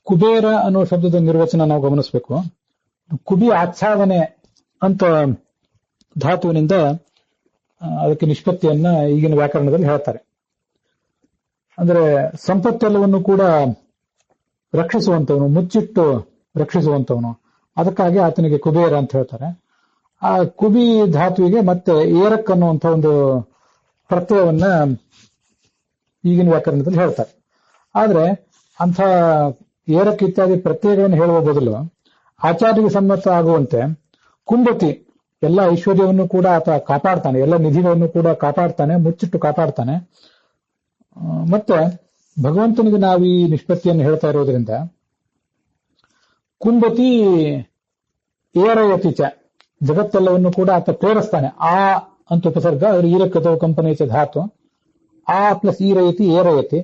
ಕುಬೇರ ಅನ್ನೋ ಶಬ್ದದ ನಿರ್ವಚನ ನಾವು ಗಮನಿಸಬೇಕು. ಕುಬಿ ಆಚ್ಛಾದನೆ ಅಂತ ಧಾತುವಿನಿಂದ ಅದಕ್ಕೆ ನಿಷ್ಪತ್ತಿಯನ್ನ ಈಗಿನ ವ್ಯಾಕರಣದಲ್ಲಿ ಹೇಳ್ತಾರೆ. ಅಂದ್ರೆ ಸಂಪತ್ತೆಲ್ಲವನ್ನು ಕೂಡ ರಕ್ಷಿಸುವಂತವನು, ಮುಚ್ಚಿಟ್ಟು ರಕ್ಷಿಸುವಂತವನು, ಅದಕ್ಕಾಗಿ ಆತನಿಗೆ ಕುಬೇರ ಅಂತ ಹೇಳ್ತಾರೆ. ಆ ಕುಬಿ ಧಾತುವಿಗೆ ಮತ್ತೆ ಏರಕ್ ಅನ್ನುವಂಥ ಒಂದು ಪ್ರತ್ಯಯವನ್ನ ಈಗಿನ ವ್ಯಾಕರಣದಲ್ಲಿ ಹೇಳ್ತಾರೆ. ಆದ್ರೆ ಅಂಥ ಏರಕ್ ಇತ್ಯಾದಿ ಪ್ರತ್ಯಯಗಳನ್ನು ಹೇಳುವ ಬದಲು ಆಚಾರ್ಯರಿಗೆ ಸಮ್ಮತ ಆಗುವಂತೆ ಕುಂಭತಿ ಎಲ್ಲ ಐಶ್ವರ್ಯವನ್ನು ಕೂಡ ಆತ ಕಾಪಾಡ್ತಾನೆ, ಎಲ್ಲ ನಿಧಿಗಳನ್ನು ಕೂಡ ಕಾಪಾಡ್ತಾನೆ, ಮುಚ್ಚಿಟ್ಟು ಕಾಪಾಡ್ತಾನೆ. ಮತ್ತೆ ಭಗವಂತನಿಗೆ ನಾವು ಈ ನಿಷ್ಪತ್ತಿಯನ್ನು ಹೇಳ್ತಾ ಇರೋದ್ರಿಂದ ಕುಂಭತಿ ಏರಯತಿಚ, ಜಗತ್ತೆಲ್ಲವನ್ನು ಕೂಡ ಆತ ಪ್ರೇರಿಸ್ತಾನೆ. ಆ ಅಂತ ಉಪಸರ್ಗ, ಅವರು ಈರಕತೋ ಕಂಪನೇಚ ಧಾತು, ಆ ಪ್ಲಸ್ ಈರಯತಿ ಏರಯತಿ,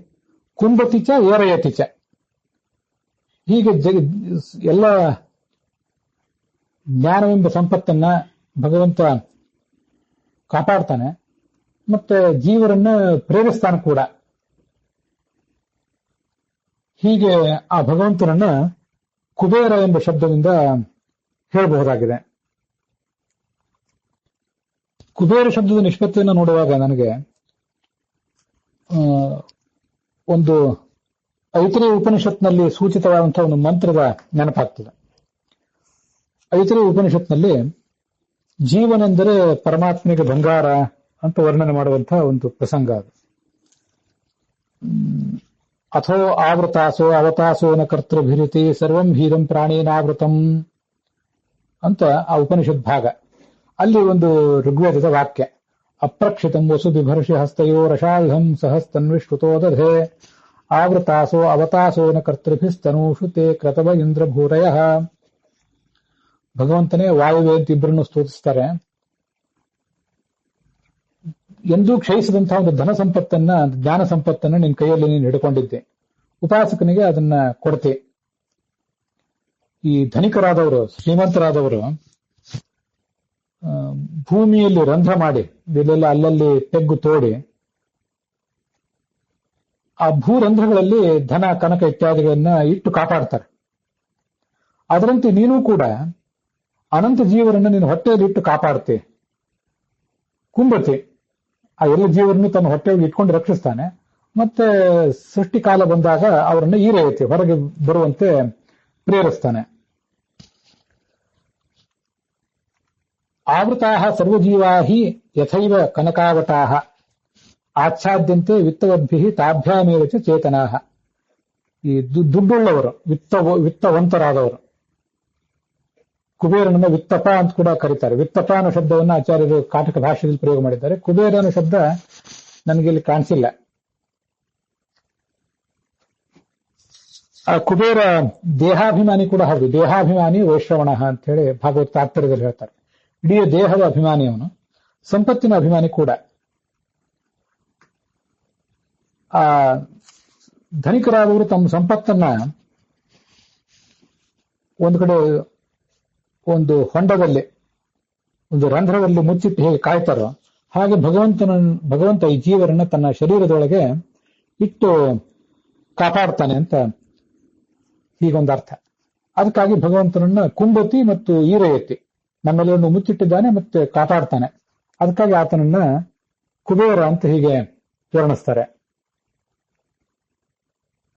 ಕುಂಭತಿಚ ಏರಯತಿಚ. ಹೀಗೆ ಎಲ್ಲ ಜ್ಞಾನವೆಂಬ ಸಂಪತ್ತನ್ನ ಭಗವಂತ ಕಾಪಾಡ್ತಾನೆ, ಮತ್ತೆ ಜೀವರನ್ನ ಪ್ರೇರಿಸ್ತಾನೆ ಕೂಡ. ಹೀಗೆ ಆ ಭಗವಂತನನ್ನ ಕುಬೇರ ಎಂಬ ಶಬ್ದದಿಂದ ಹೇಳಬಹುದಾಗಿದೆ. ಕುಬೇರ ಶಬ್ದದ ನಿಷ್ಪತ್ತಿಯನ್ನು ನೋಡುವಾಗ ನನಗೆ ಒಂದು ಐತರೇಯ ಉಪನಿಷತ್ನಲ್ಲಿ ಸೂಚಿತವಾದಂತಹ ಒಂದು ಮಂತ್ರದ ನೆನಪಾಗ್ತದೆ. ಐತರೇಯ ಉಪನಿಷತ್ನಲ್ಲಿ ಜೀವನೆಂದರೆ ಪರಮಾತ್ಮನಿಗೆ ಬಂಗಾರ ಅಂತ ವರ್ಣನೆ ಮಾಡುವಂತಹ ಒಂದು ಪ್ರಸಂಗ ಅದು. ಅಥೋ ಆವೃತಾಸೋ ಅವತಾಸೋನ ಕರ್ತೃಭಿರಿತಿ ಸರ್ವಂ ಹೀರಂ ಪ್ರಾಣೇನಾವೃತಂ ಅಂತ ಆ ಉಪನಿಷತ್ ಭಾಗ. ಅಲ್ಲಿ ಒಂದು ಋಗ್ವೇದದ ವಾಕ್ಯ, ಅಪ್ರಕ್ಷಿತಂ ವಸು ಬಿಭರ್ಷಿ ಹಸ್ತಯೋ ರಷಾಯುಧಂ ಸಹಸ್ತನ್ವಿಶ್ರುತೋ ದಧೆ ಆವೃತಾಸೋ ಅವತಾಸೋನ ಕರ್ತೃಭಿಸ್ತನೂಷು ತೇ ಕ್ರತವ ಇಂದ್ರಭೂರಯ. ಭಗವಂತನೇ ವಾಯುವೆ ಅಂತ ಇಬ್ಬರನ್ನು ಸ್ತುತಿಸ್ತಾರೆ. ಎಂದೂ ಕ್ಷಯಿಸಿದಂತಹ ಒಂದು ಧನ ಸಂಪತ್ತನ್ನ, ಜ್ಞಾನ ಸಂಪತ್ತನ್ನ ನಿನ್ನ ಕೈಯಲ್ಲಿ ನೀನು ಹಿಡ್ಕೊಂಡಿದ್ದೆ, ಉಪಾಸಕನಿಗೆ ಅದನ್ನ ಕೊಡ್ತೆ. ಈ ಧನಿಕರಾದವರು, ಶ್ರೀಮಂತರಾದವರು ಭೂಮಿಯಲ್ಲಿ ರಂಧ್ರ ಮಾಡಿ ಇಲ್ಲೆಲ್ಲ ಅಲ್ಲಲ್ಲಿ ಪೆಗ್ಗು ತೋಡಿ ಆ ಭೂರಂಧ್ರಗಳಲ್ಲಿ ಧನ ಕನಕ ಇತ್ಯಾದಿಗಳನ್ನ ಇಟ್ಟು ಕಾಪಾಡ್ತಾರೆ. ಅದರಂತೆ ನೀನು ಕೂಡ ಅನಂತ ಜೀವರನ್ನು ನೀನು ಹೊಟ್ಟೆಯಲ್ಲಿ ಇಟ್ಟು ಕಾಪಾಡ್ತೆ. ಕುಂಭತೆ ಆ ಎಲ್ಲ ಜೀವರನ್ನು ತನ್ನ ಹೊಟ್ಟೆಯಲ್ಲಿ ಇಟ್ಕೊಂಡು ರಕ್ಷಿಸ್ತಾನೆ. ಮತ್ತೆ ಸೃಷ್ಟಿ ಕಾಲ ಬಂದಾಗ ಅವರನ್ನು ಈರೇಯುತ್ತೆ, ಹೊರಗೆ ಬರುವಂತೆ ಪ್ರೇರಿಸ್ತಾನೆ. ಆವೃತಾಹ ಸರ್ವಜೀವಾಹಿ ಯಥೈವ ಕನಕಾವಟಾಹ ಆಚ್ಛಾದ್ಯಂತೆ ವಿತ್ತವದ್ಭಿ ತಾಭ್ಯಾಮೇವ ಚೇತನಾಹ. ಈ ದುಡ್ಡುಳ್ಳವರು, ವಿತ್ತವಂತರಾದವರು, ಕುಬೇರನನ್ನು ವಿತ್ತಪ ಅಂತ ಕೂಡ ಕರೀತಾರೆ. ವಿತ್ತಪ ಅನ್ನೋ ಶಬ್ದವನ್ನು ಆಚಾರ್ಯರು ಕಾಟಕ ಭಾಷೆಯಲ್ಲಿ ಪ್ರಯೋಗ ಮಾಡಿದ್ದಾರೆ. ಕುಬೇರ ಅನ್ನೋ ಶಬ್ದ ನನಗೆ ಇಲ್ಲಿ ಕಾಣಿಸಿಲ್ಲ. ಆ ಕುಬೇರ ದೇಹಾಭಿಮಾನಿ ಕೂಡ ಹೌದು. ದೇಹಾಭಿಮಾನಿ ವೈಶ್ರವಣ ಅಂತ ಹೇಳಿ ಭಾಗವತ ತಾತ್ಪರ್ಯದಲ್ಲಿ ಹೇಳ್ತಾರೆ. ಇಡೀ ದೇಹದ ಅಭಿಮಾನಿ ಅವನು, ಸಂಪತ್ತಿನ ಅಭಿಮಾನಿ ಕೂಡ. ಆ ಧನಿಕರಾದವರು ತಮ್ಮ ಸಂಪತ್ತನ್ನ ಒಂದು ಕಡೆ ಒಂದು ಹೊಂಡದಲ್ಲಿ, ಒಂದು ರಂಧ್ರದಲ್ಲಿ ಮುಚ್ಚಿಟ್ಟು ಹೇಗೆ ಕಾಯ್ತಾರೋ ಹಾಗೆ ಭಗವಂತ ಈ ಜೀವರನ್ನ ತನ್ನ ಶರೀರದೊಳಗೆ ಇಟ್ಟು ಕಾಪಾಡ್ತಾನೆ ಅಂತ ಹೀಗೊಂದು ಅರ್ಥ. ಅದಕ್ಕಾಗಿ ಭಗವಂತನನ್ನ ಕುಂಭತಿ ಮತ್ತು ಈರಯತಿ ನಮ್ಮೆಲ್ಲರನ್ನು ಮುಚ್ಚಿಟ್ಟಿದ್ದಾನೆ ಮತ್ತೆ ಕಾಪಾಡ್ತಾನೆ. ಅದಕ್ಕಾಗಿ ಆತನನ್ನ ಕುಬೇರ ಅಂತ ಹೀಗೆ ವರ್ಣಿಸ್ತಾರೆ.